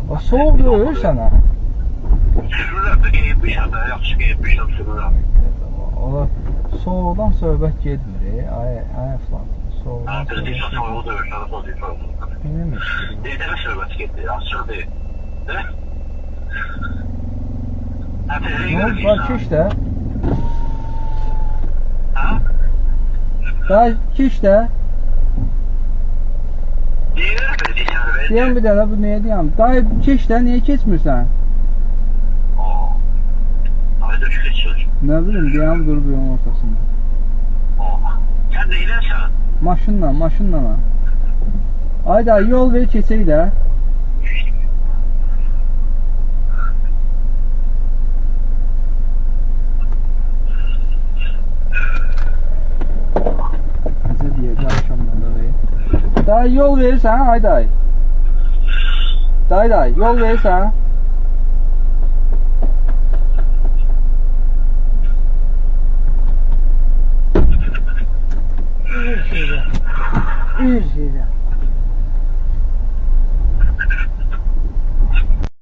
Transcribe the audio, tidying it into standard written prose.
O soğuk deyil sənə. Sürürəm də geyinmişəm də, yaxşı geyinmişəm, sürürəm. Ola soğuqdan söhbət getmir, ay Əflan. Soğuqdan Düz deyirsən, soğuğu döyürsən, o deyirsən. Bilmir. Deyilən söhbət getdi, açıq deyil. Nə? Ne oldu? Var ki işte. Ha? Daha ki işte. Diyem bir tane bu neye diyem? Daha ki işte niye geçmirsen? Hayda şu geçiyor. Ne bileyim diyem dur bir yolun ortasında. Sen de inersen. Maşınla. Hayda yol ver keçeyi de. Dayı yol verirsen ay dayı. Dayı yol verirsen. Bir şeyde.